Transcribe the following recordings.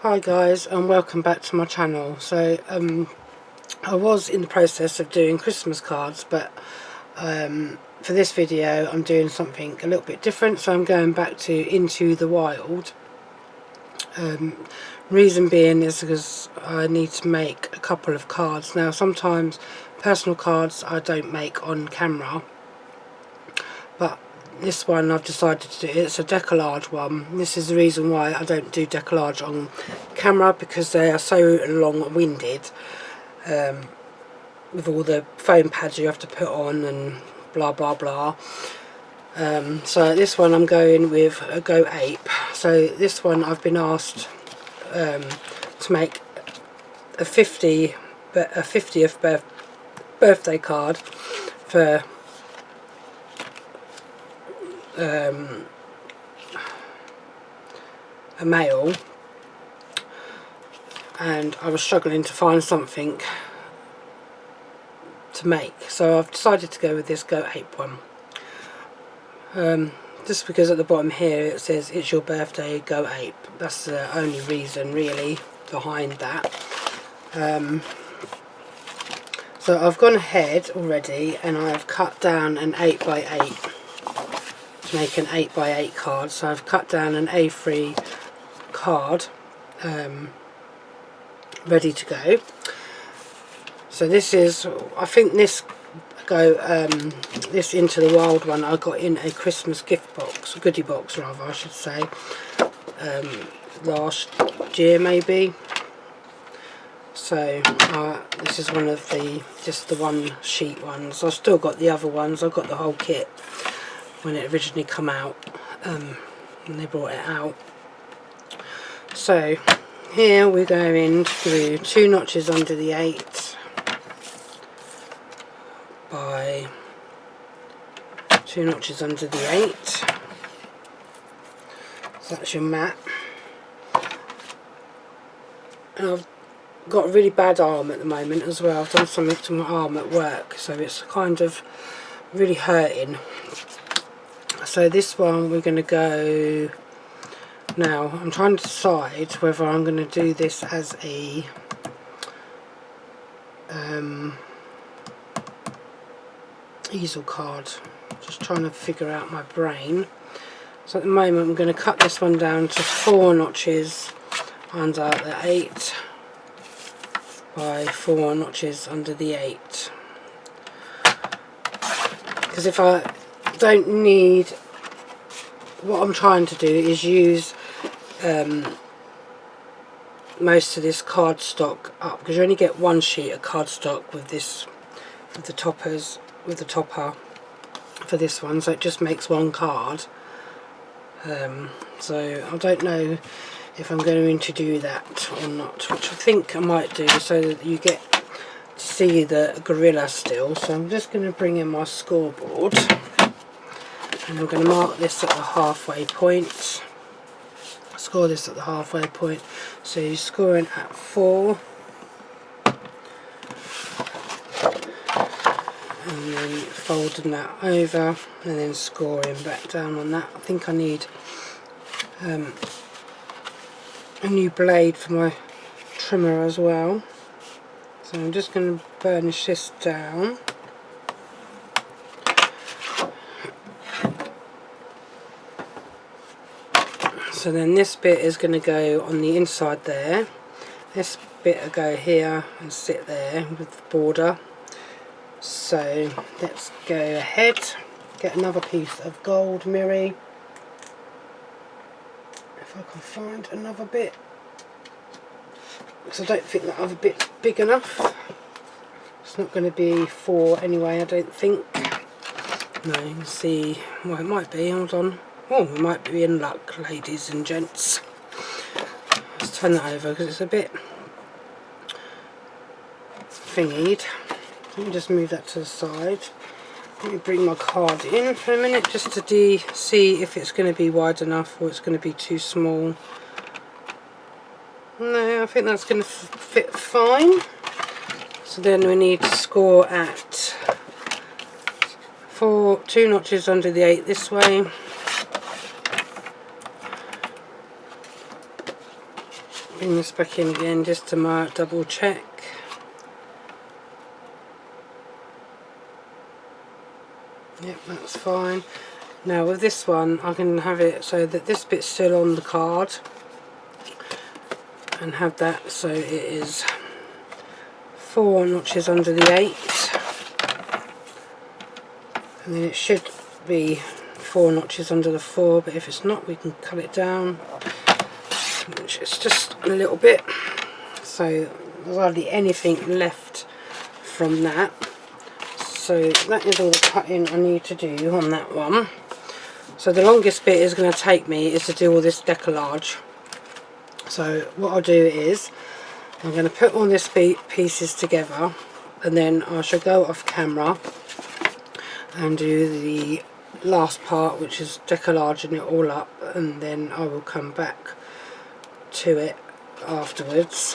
Hi guys, and welcome back to my channel. So I was in the process of doing Christmas cards, but for this video I'm doing something a little bit different. So I'm going back to Into the Wild. Reason being is because I need to make a couple of cards. Now sometimes personal cards I don't make on camera, but this one I've decided to do. It's a Deco-Large one. This is the reason why I don't do Deco-Large on camera, because they are so long-winded with all the foam pads you have to put on and blah blah blah. So this one I'm going with a Go Ape. So this one I've been asked to make a 50th birthday card for a male, and I was struggling to find something to make, so I've decided to go with this Go Ape one. Just because at the bottom here it says it's your birthday, Go Ape. That's the only reason really behind that. So I've gone ahead already and I've cut down an 8x8 to make an 8x8 card. So I've cut down an A3 card ready to go. So this is, I think this this Into the Wild one I got in a Christmas gift box, a goodie box rather I should say, last year maybe. So this is one of just the one sheet ones. I've still got the other ones. I've got the whole kit when it originally come out, when they brought it out. So here we're going through 2 notches under the 8 by 2 notches under the 8. So that's your mat. And I've got a really bad arm at the moment as well. I've done something to my arm at work, so it's kind of really hurting. So this one we're going to go. Now I'm trying to decide whether I'm going to do this as a easel card. Just trying to figure out my brain. So at the moment I'm going to cut this one down to 4 notches under the 8 by 4 notches under the 8, because if I don't need, what I'm trying to do is use most of this cardstock up, because you only get 1 sheet of cardstock with this, with the topper for this one, so it just makes 1 card. So I don't know if I'm going to do that or not, which I think I might do, so that you get to see the gorilla still. So I'm just going to bring in my scoreboard and I'm going to mark this at the halfway point. Score this at the halfway point. So you're scoring at 4, and then folding that over and then scoring back down on that. I think I need a new blade for my trimmer as well, so I'm just going to burnish this down. So then this bit is going to go on the inside there, this bit will go here and sit there with the border. So let's go ahead, get another piece of gold mirror, if I can find another bit, because I don't think that other bit's big enough. It's not going to be 4 anyway, I don't think. No, you can see, well it might be, hold on. Oh, we might be in luck, ladies and gents. Let's turn that over because it's a bit thingied. Let me just move that to the side. Let me bring my card in for a minute just to see if it's going to be wide enough or it's going to be too small. No, I think that's going to fit fine. So then we need to score at 2 notches under the 8 this way. bring this back in again just to double check. Yep, that's fine. Now with this one I can have it so that this bit's still on the card, and have that so it is 4 notches under the 8, and then it should be 4 notches under the 4, but if it's not we can cut it down, which is just a little bit, so there's hardly anything left from that. So that is all the cutting I need to do on that one. So the longest bit is going to take me is to do all this Deco-Large. So what I'll do is I'm going to put all these pieces together, and then I shall go off camera and do the last part, which is Deco-Larging it all up, and then I will come back to it afterwards.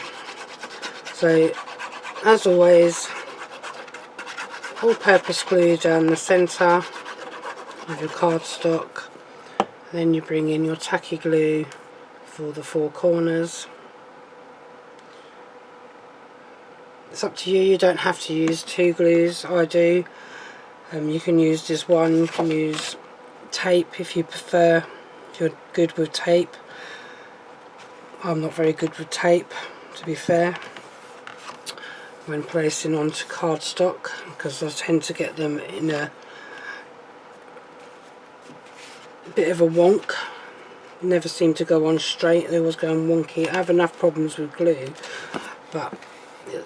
So as always, all-purpose glue down the centre of your cardstock, then you bring in your tacky glue for the 4 corners. It's up to you, you don't have to use 2 glues, I do. You can use just one, you can use tape if you prefer, if you're good with tape. I'm not very good with tape, to be fair, when placing onto cardstock, because I tend to get them in a bit of a wonk. Never seem to go on straight, they always go on wonky. I have enough problems with glue, but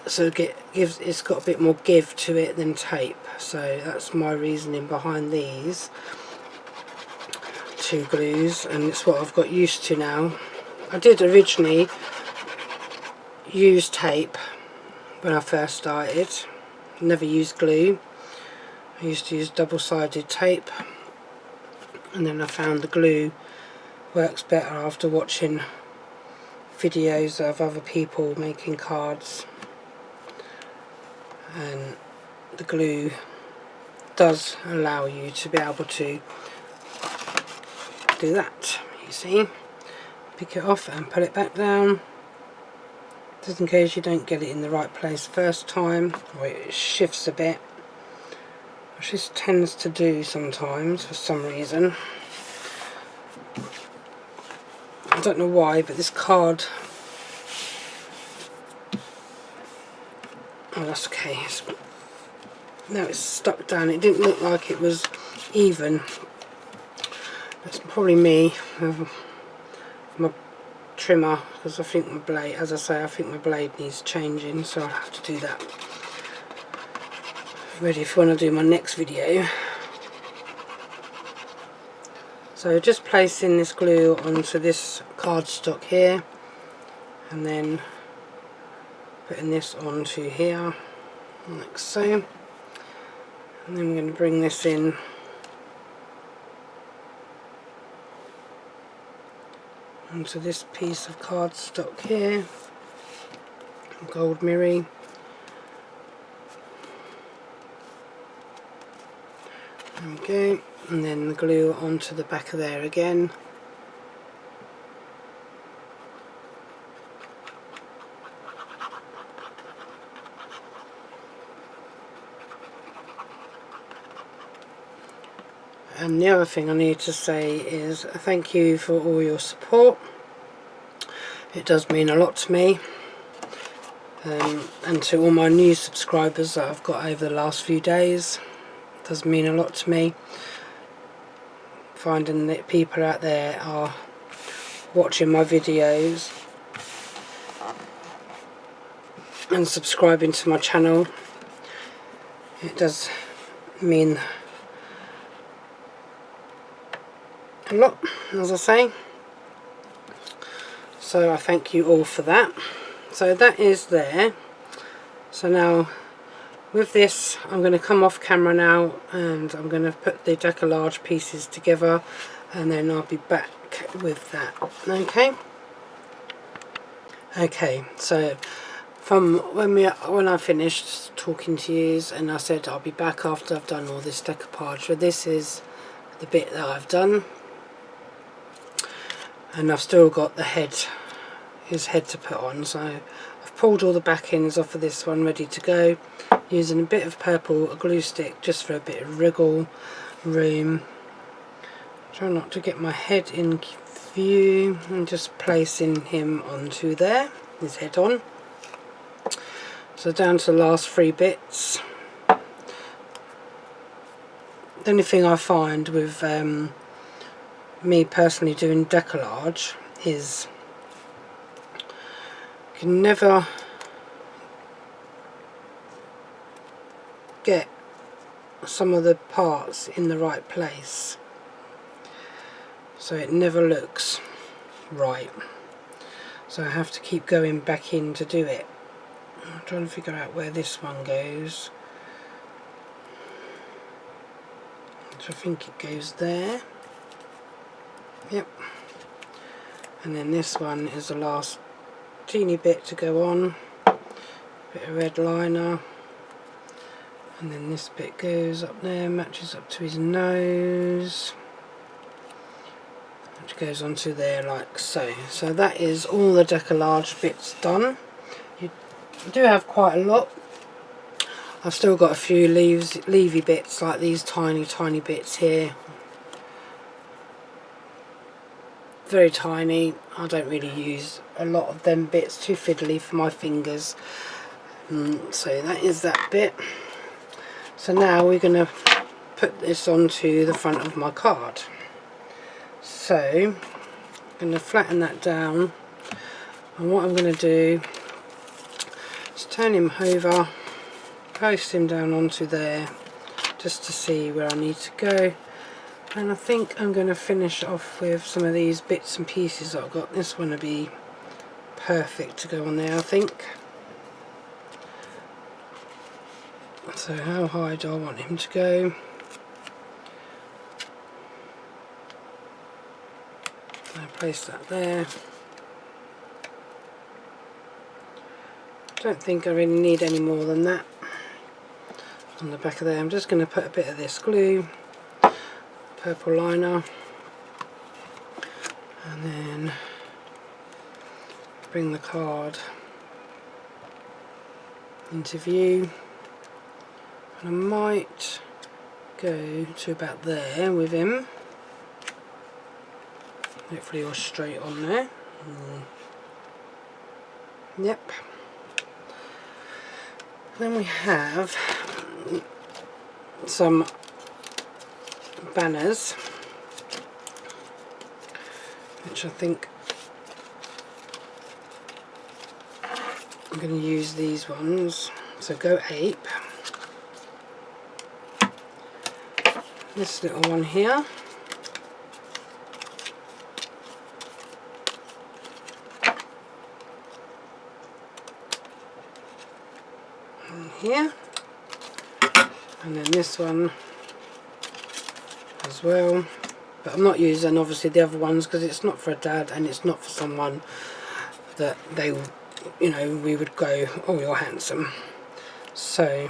so it's got a bit more give to it than tape, so that's my reasoning behind these 2 glues, and it's what I've got used to now. I did originally use tape when I first started, never used glue. I used to use double-sided tape, and then I found the glue works better after watching videos of other people making cards, and the glue does allow you to be able to do that. You see, pick it off and put it back down, just in case you don't get it in the right place first time, or it shifts a bit, which this tends to do sometimes for some reason. I don't know why, but this card, oh that's okay, now it's stuck down. It didn't look like it was even. It's probably me, my trimmer, because I think my blade, as I say, I think my blade needs changing, so I'll have to do that ready for when I do my next video. So just placing this glue onto this cardstock here, and then putting this onto here like so, and then we're going to bring this in onto this piece of cardstock here, gold mirror. There we go, and then the glue onto the back of there again. And the other thing I need to say is thank you for all your support. It does mean a lot to me, and to all my new subscribers that I've got over the last few days. It does mean a lot to me, finding that people out there are watching my videos and subscribing to my channel. It does mean a lot, as I say, so I thank you all for that. So that is there. So now with this I'm going to come off camera now, and I'm going to put the Deco-Large pieces together, and then I'll be back with that. Okay, so from when I finished talking to you and I said I'll be back after I've done all this decoupage, so this is the bit that I've done, and I've still got the head his head to put on. So I've pulled all the back ends off of this one, ready to go, using a bit of purple glue stick just for a bit of wriggle room. Try not to get my head in view, and just placing him onto there, his head on. So down to the last 3 bits. The only thing I find with me personally doing Deco-Large is you can never get some of the parts in the right place, so it never looks right. So I have to keep going back in to do it. I'm trying to figure out where this one goes. So I think it goes there. Yep. And then this one is the last teeny bit to go on. Bit of red liner. And then this bit goes up there, matches up to his nose, which goes onto there like so. So that is all the Deco-Large bits done. You do have quite a lot. I've still got a few leafy bits, like these tiny bits here. Very tiny. I don't really use a lot of them bits, too fiddly for my fingers. So that is that bit. So now we're going to put this onto the front of my card. So I'm going to flatten that down, and what I'm going to do is turn him over, post him down onto there just to see where I need to go. And I think I'm going to finish off with some of these bits and pieces that I've got. This one will be perfect to go on there, I think. So how high do I want him to go? I place that there. Don't think I really need any more than that on the back of there. I'm just going to put a bit of this glue, purple liner, and then bring the card into view. And I might go to about there with him. Hopefully you're straight on there. Yep. Then we have some banners, which I think I'm going to use these ones. So go ape. This little one here. And here. And then this one as well. But I'm not using obviously the other ones because it's not for a dad and it's not for someone that they, you know, we would go, oh, you're handsome. So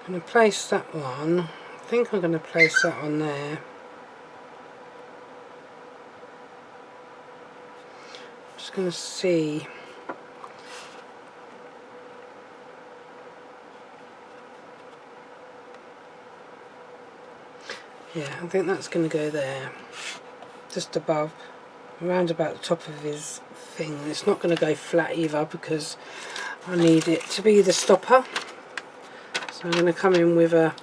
I'm going to place that one. I think I'm going to place that on there. I'm just going to see. Yeah, I think that's going to go there, just above, around about the top of his thing. It's not going to go flat either because I need it to be the stopper. So I'm going to come in with a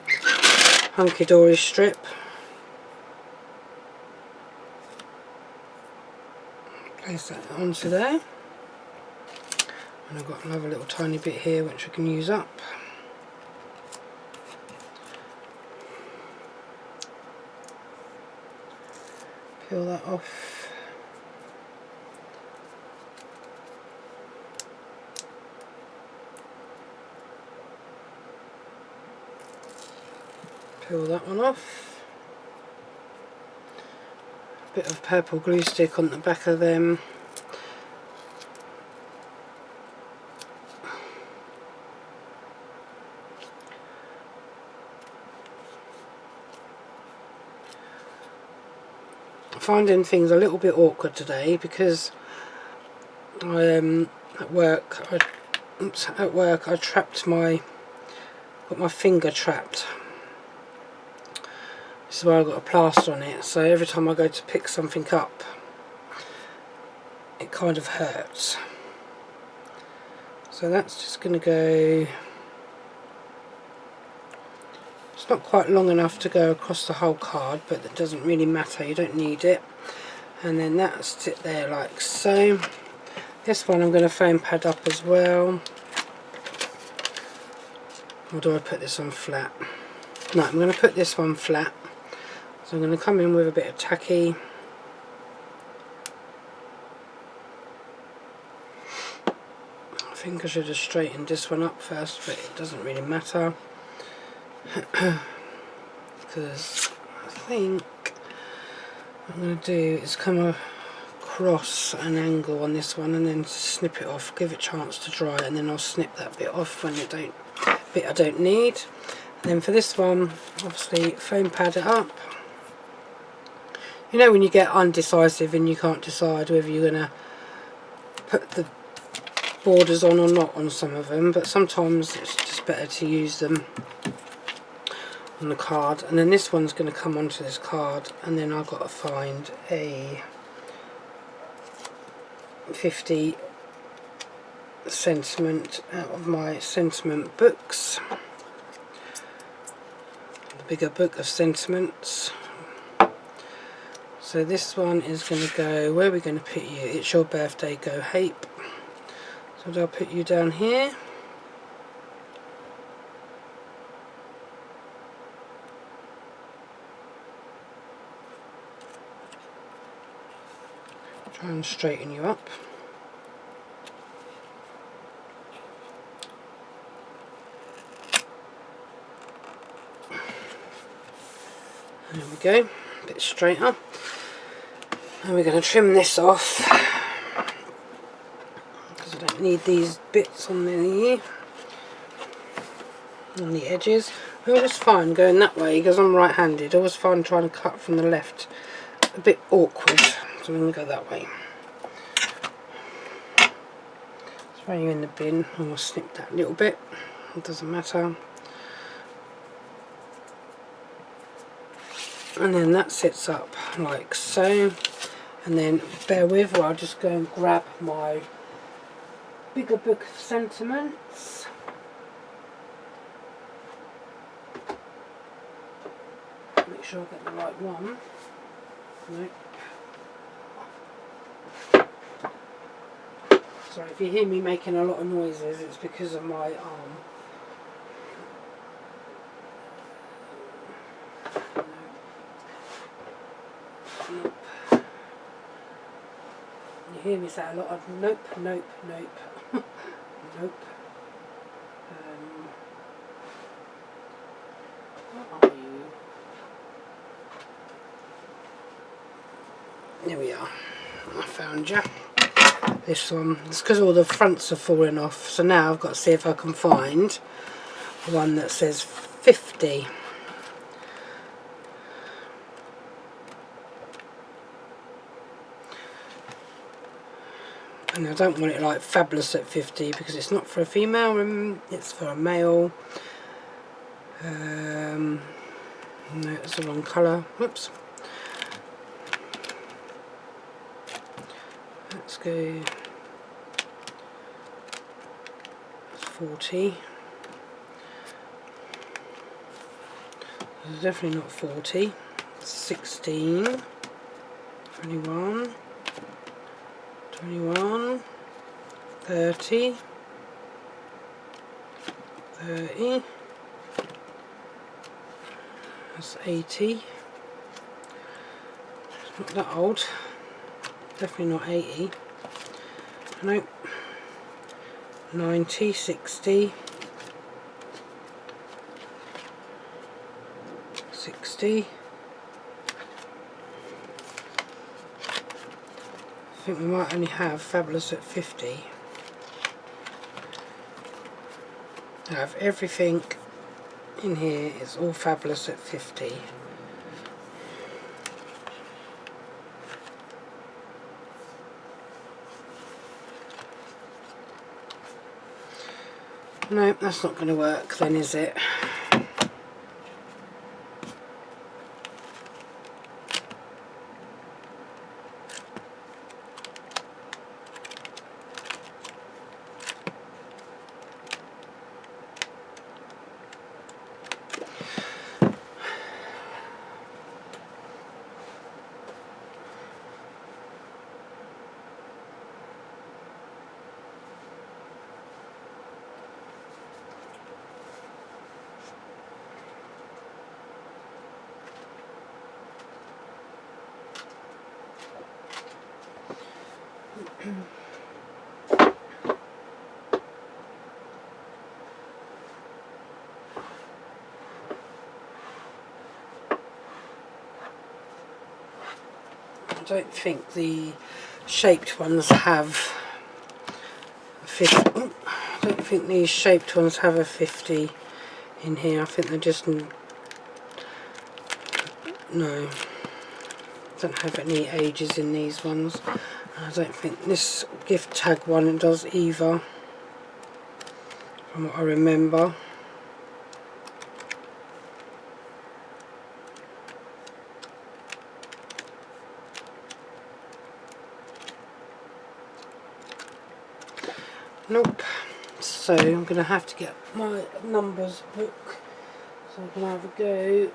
Hunkydory strip. Place that onto there. And I've got another little tiny bit here which I can use up. Peel that off. Peel that one off. A bit of purple glue stick on the back of them. Finding things a little bit awkward today because at work I trapped got my finger trapped. This is where I got a plaster on it, so every time I go to pick something up it kind of hurts. So that's just going to go, it's not quite long enough to go across the whole card, but it doesn't really matter, you don't need it. And then that's it there, like so. This one I'm going to foam pad up as well. Or do I put this on flat? No, I'm going to put this one flat. So I'm going to come in with a bit of tacky. I think I should have straightened this one up first, but it doesn't really matter. Because I think what I'm going to do is come across an angle on this one and then snip it off, give it a chance to dry, and then I'll snip that bit off when bit I don't need. And then for this one, obviously foam pad it up. You know when you get undecisive and you can't decide whether you're going to put the borders on or not on some of them, but sometimes it's just better to use them on the card. And then this one's going to come onto this card, and then I've got to find a 50 sentiment out of my sentiment books, the bigger book of sentiments. So this one is going to go, where are we going to put you? It's your birthday, go Hape. So I'll put you down here. Try and straighten you up. There we go, a bit straighter. And we're going to trim this off because I don't need these bits on the edges. I always find going that way, because I'm right-handed, I always find trying to cut from the left a bit awkward, so I'm going to go that way. Throw you in the bin, and we'll snip that little bit, it doesn't matter. And then that sits up like so. And then bear with, or I'll just go and grab my bigger book of sentiments. Make sure I get the right one. Nope. Sorry, if you hear me making a lot of noises, it's because of my arm. Nope. You hear me say a lot of nope, nope, nope, nope. What are you? There we are. I found you. This one. It's because all the fronts are falling off. So now I've got to see if I can find one that says 50. And I don't want it like fabulous at 50 because it's not for a female, it's for a male. No, it's the wrong colour. Whoops. Let's go 40. It's definitely not 40. 16. 21. 21, 30, 30, that's 80, it's not that old, definitely not 80, nope, 90, 60, 60, I think we might only have fabulous at 50. I have everything in here, it's all fabulous at 50. No, that's not going to work then, is it? I don't think the shaped ones have 50. I don't think these shaped ones have a 50 in here. I think they're just no. Don't have any ages in these ones. I don't think this gift tag one does either, from what I remember. Nope. So I'm going to have to get my numbers book. So I'm going to have a go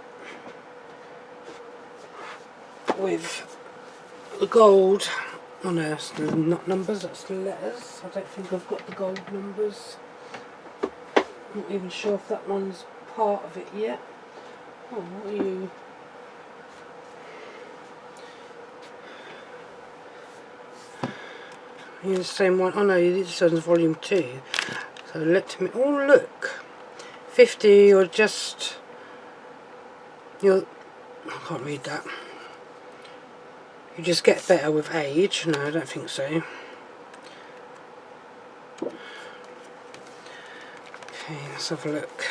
with the gold. Oh no, that's not numbers, that's the letters. I don't think I've got the gold numbers. Not even sure if that one's part of it yet. Oh, what are you? You're the same one. Oh no, this one's volume 2. So let me. Oh look, 50. Or just. You're. I can't read that. You just get better with age. No, I don't think so. Okay, let's have a look.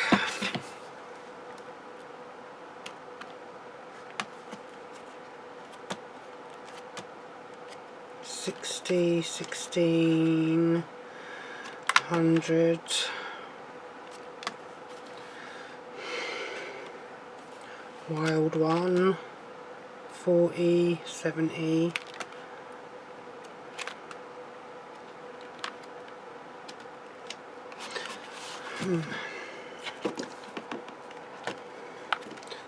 $60, $16, $100, wild one, $40, $70.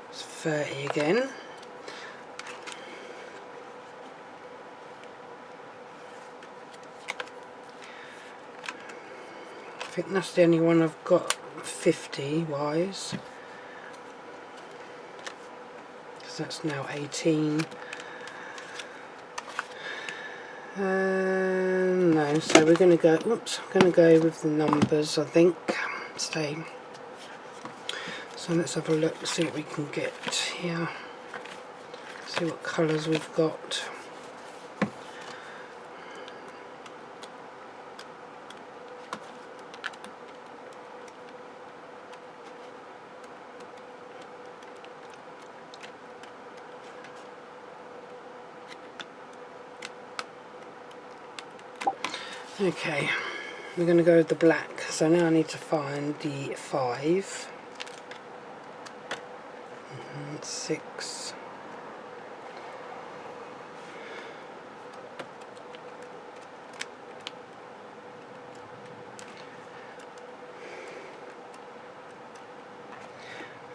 It's 30 again. I think that's the only one I've got 50 wise, because that's now 18. No, so we're going to go, oops, I'm going to go with the numbers, I think. Stay. So let's have a look, see what we can get here. See what colours we've got. Okay, we're going to go with the black. So now I need to find the 5, 6,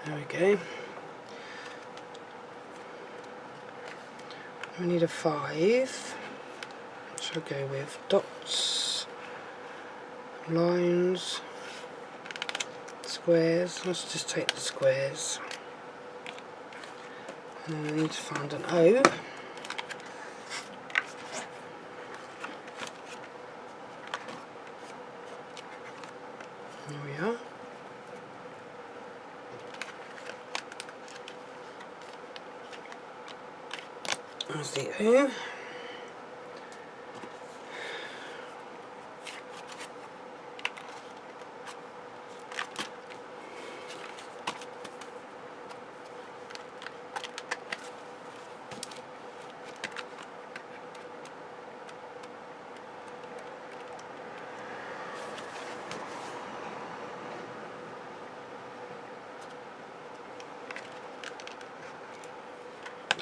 there we go. We need a 5. Shall I go with dots, lines, squares? Let's just take the squares. And I need to find an O. There we are. There's the O.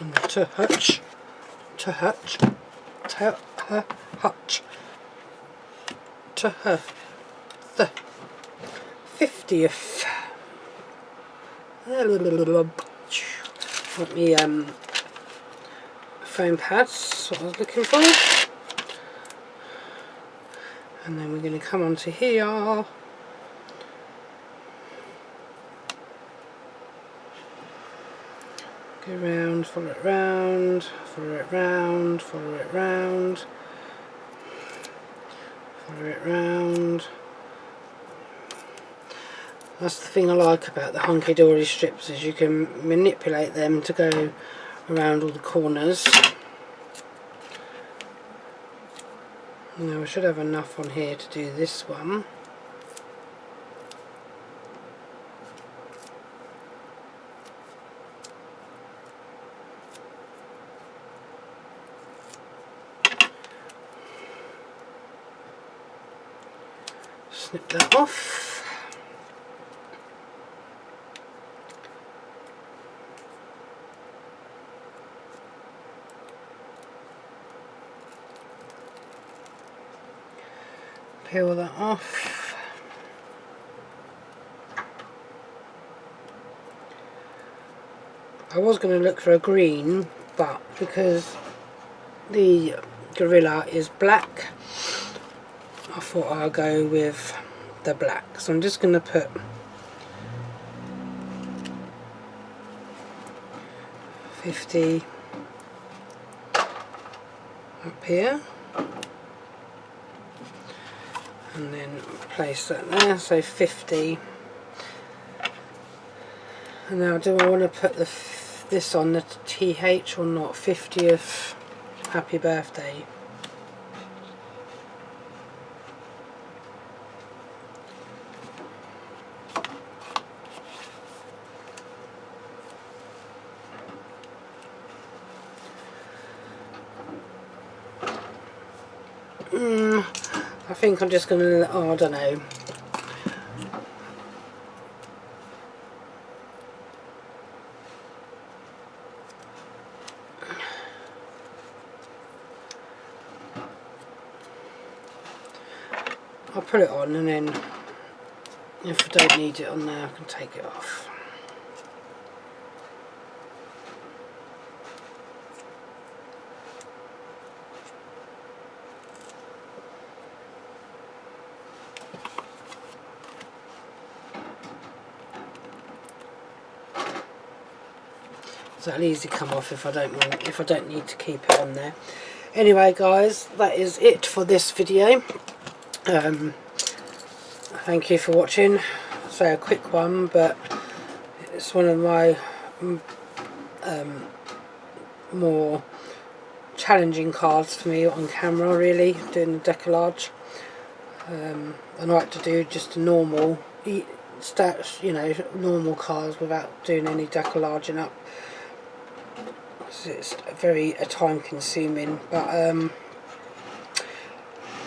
and to hutch, to hutch, to her hutch, to her the 50th. Want me foam pads, that's what I was looking for. And then we're going to come onto here. Go round, follow it round, follow it round, follow it round, follow it round. That's the thing I like about the Hunkydory strips, is you can manipulate them to go around all the corners. Now I should have enough on here to do this one. Snip that off. Peel that off. I was going to look for a green, but because the Gorilla is black, I thought I'll go with the black. So I'm just going to put $50 up here. And then place that there, so 50. And now, do I want to put this on the TH or not? 50th happy birthday. I think I'm just going to, I don't know. I'll put it on, and then if I don't need it on there I can take it off. So it'll easily come off if I don't need to keep it on there. Anyway guys, that is it for this video. Thank you for watching. So a quick one, but it's one of my more challenging cards for me on camera, really, doing the Deco-Large. I like to do just a normal normal cards without doing any Deco-Larging up. It's very time consuming, but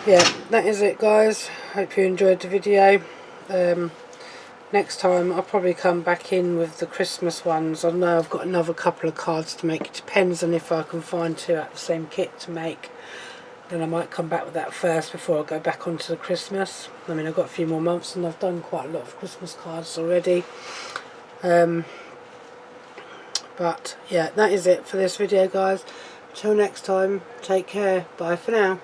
yeah, that is it guys. Hope you enjoyed the video. Next time I'll probably come back in with the Christmas ones. I know I've got another couple of cards to make. It depends on if I can find two at the same kit to make. Then I might come back with that first before I go back onto the Christmas. I mean, I've got a few more months and I've done quite a lot of Christmas cards already. But yeah, that is it for this video guys. Till next time, take care. Bye for now.